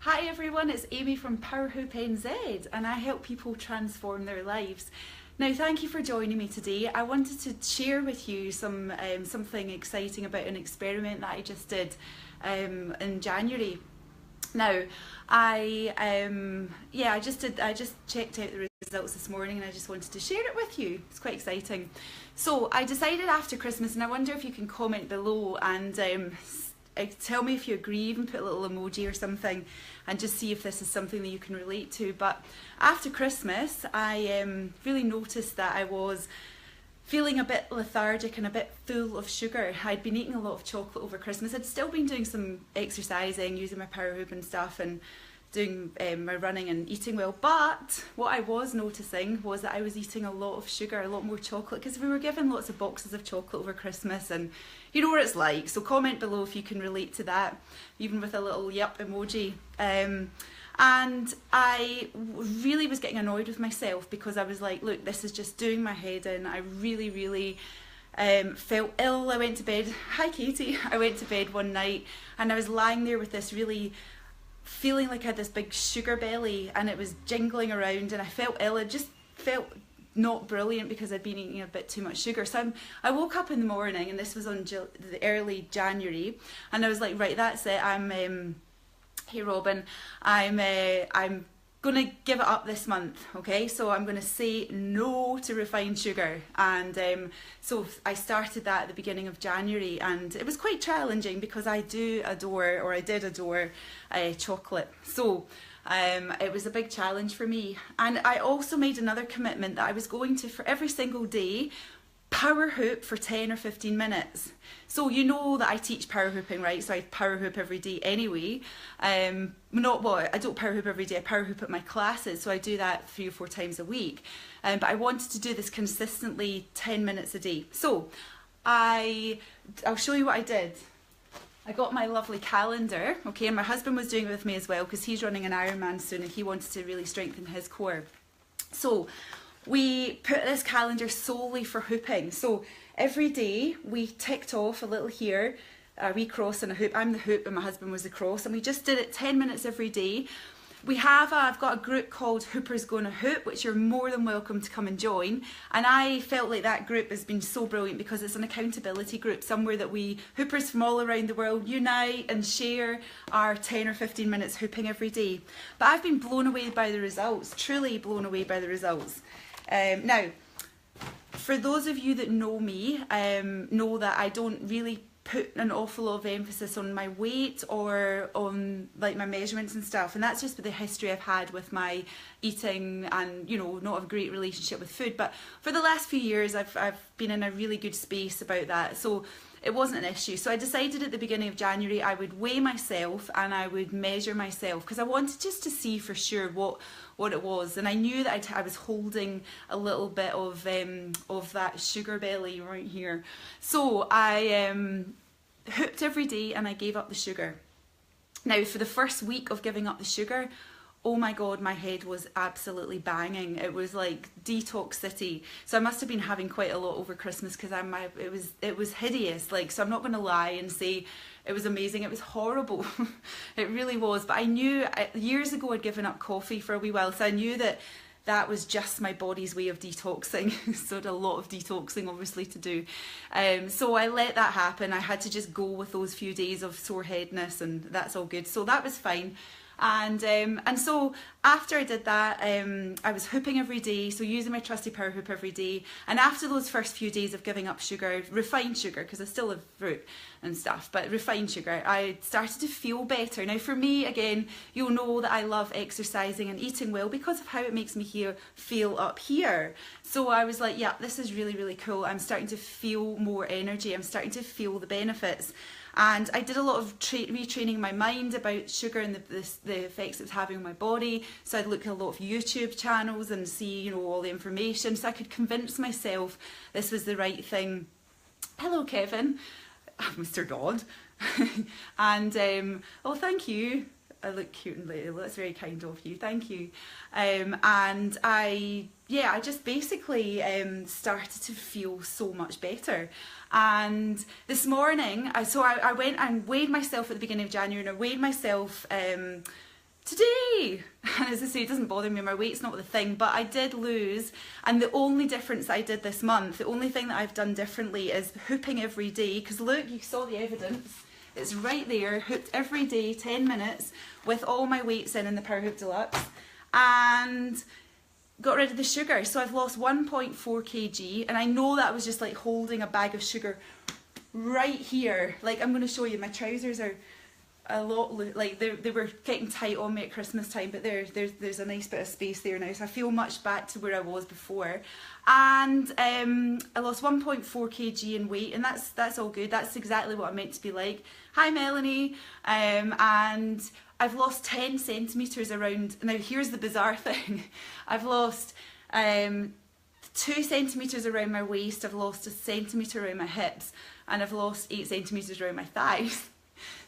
Hi everyone, it's Amy from Power Hoop NZ and I help people transform their lives. Now thank you for joining me today. I wanted to share with you something exciting about an experiment that I just did in January. Now I just checked out the results this morning and I just wanted to share it with you. It's quite exciting. So I decided after Christmas, and I wonder if you can comment below and tell me if you agree, even put a little emoji or something and just see if this is something that you can relate to. But after Christmas I really noticed that I was feeling a bit lethargic and a bit full of sugar. I'd been eating a lot of chocolate over Christmas. I'd still been doing some exercising, using my power hoop and stuff, and doing my running and eating well, but what I was noticing was that I was eating a lot of sugar, a lot more chocolate, because we were given lots of boxes of chocolate over Christmas, and you know what it's like. So comment below if you can relate to that, even with a little yup emoji. And I really was getting annoyed with myself because I was like, look, this is just doing my head in. I really felt ill. I went to bed, hi Katie, I went to bed one night and I was lying there with this really feeling like I had this big sugar belly and it was jingling around and I felt ill. It just felt not brilliant because I'd been eating a bit too much sugar. So I woke up in the morning, and this was on the early January, and I was like, right, that's it. Hey Robin, I'm gonna give it up this month, okay? So I'm gonna say no to refined sugar, and so I started that at the beginning of January, and it was quite challenging because I did adore chocolate. So it was a big challenge for me, and I also made another commitment that I was going to, for every single day, power hoop for 10 or 15 minutes. So you know that I teach power hooping, right? So I power hoop every day anyway. I don't power hoop every day, I power hoop at my classes, so I do that 3 or 4 times a week. But I wanted to do this consistently 10 minutes a day. So I'll show you what I did. I got my lovely calendar, okay, and my husband was doing it with me as well because he's running an Ironman soon and he wanted to really strengthen his core. So we put this calendar solely for hooping. So every day we ticked off a little here, a wee cross and a hoop. I'm the hoop and my husband was the cross, and we just did it 10 minutes every day. I've got a group called Hoopers Gonna Hoop, which you're more than welcome to come and join. And I felt like that group has been so brilliant because it's an accountability group, somewhere that we hoopers from all around the world unite and share our 10 or 15 minutes hooping every day. But I've been blown away by the results, truly blown away by the results. Now, for those of you that know me, know that I don't really put an awful lot of emphasis on my weight or on like my measurements and stuff, and that's just with the history I've had with my eating and, you know, not a great relationship with food. But for the last few years I've been in a really good space about that, so it wasn't an issue. So I decided at the beginning of January I would weigh myself and I would measure myself because I wanted just to see for sure what it was, and I knew that I was holding a little bit of that sugar belly right here. So I hooped every day and I gave up the sugar. Now for the first week of giving up the sugar, oh my god, my head was absolutely banging. It was like detox city. So I must have been having quite a lot over Christmas because it was hideous. Like, so I'm not going to lie and say it was amazing. It was horrible. It really was. But I knew years ago I'd given up coffee for a wee while, so I knew that was just my body's way of detoxing. So I had a lot of detoxing obviously to do. So I let that happen. I had to just go with those few days of sore headness, and that's all good. So that was fine. And so after I did that, I was hooping every day, so using my trusty power hoop every day. And after those first few days of giving up sugar, refined sugar, because I still have fruit and stuff, but refined sugar, I started to feel better. Now for me, again, you'll know that I love exercising and eating well because of how it makes me feel up here. So I was like, yeah, this is really cool. I'm starting to feel more energy. I'm starting to feel the benefits. And I did a lot of retraining my mind about sugar and the effects it's having on my body. So I'd look at a lot of YouTube channels and see, you know, all the information, so I could convince myself this was the right thing. Hello, Kevin, Mr. Dodd. And oh, thank you. I look cute and little. That's very kind of you. Thank you. And I just basically started to feel so much better. And this morning, I went and weighed myself at the beginning of January, and I weighed myself today, and as I say, it doesn't bother me, my weight's not the thing, but I did lose, and the only difference that I did this month, the only thing that I've done differently is hooping every day, because look, you saw the evidence, it's right there, hooped every day, 10 minutes, with all my weights in the Power Hoop Deluxe, and got rid of the sugar. So I've lost 1.4 kg, and I know that was just like holding a bag of sugar right here. Like, I'm going to show you, my trousers are a lot, like they were getting tight on me at Christmas time, but there's a nice bit of space there now, so I feel much back to where I was before. And I lost 1.4 kg in weight, and that's all good. That's exactly what I'm meant to be like. Hi Melanie. And I've lost 10 centimetres around, now here's the bizarre thing, I've lost 2 centimetres around my waist, I've lost 1 centimetre around my hips, and I've lost 8 centimetres around my thighs.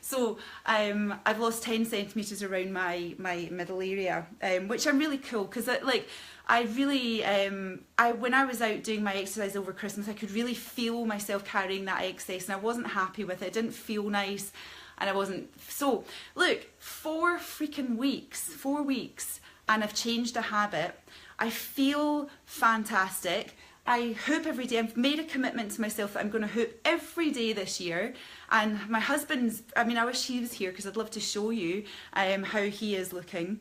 So I've lost 10 centimetres around my middle area, which I'm really cool, because I really, when I was out doing my exercise over Christmas, I could really feel myself carrying that excess, and I wasn't happy with it. It didn't feel nice, and I wasn't. So look, 4 weeks, and I've changed a habit. I feel fantastic. I hoop every day. I've made a commitment to myself that I'm going to hoop every day this year. And my husband's, I mean, I wish he was here because I'd love to show you how he is looking.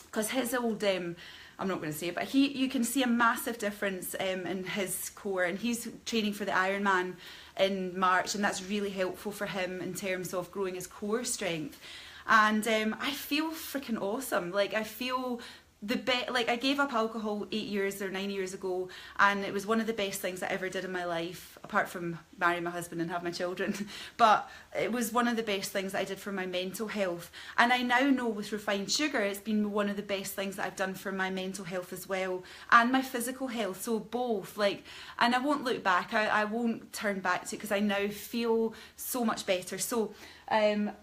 Because his old, I'm not going to say it, but you can see a massive difference in his core. And he's training for the Ironman in March, and that's really helpful for him in terms of growing his core strength. And I feel freaking awesome. Like, I feel like I gave up alcohol 8 years or 9 years ago, and it was one of the best things I ever did in my life, apart from marry my husband and have my children. But it was one of the best things that I did for my mental health, and I now know with refined sugar it's been one of the best things that I've done for my mental health as well, and my physical health. So both, like, and I won't look back, I won't turn back to it, because I now feel so much better. So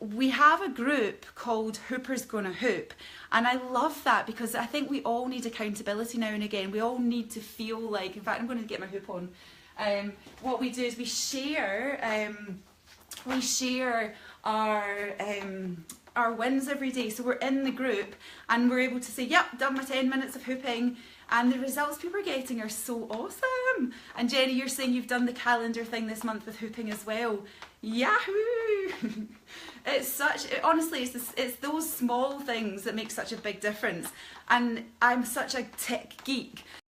we have a group called Hooper's Gonna Hoop, and I love that because I think we all need accountability now and again. We all need to feel like, in fact, I'm going to get my hoop on. What we do is we share our wins every day. So we're in the group and we're able to say, yep, done my 10 minutes of hooping, and the results people are getting are so awesome. And Jenny, you're saying you've done the calendar thing this month with hooping as well. Yahoo! Honestly, it's those small things that make such a big difference. And I'm such a tech geek.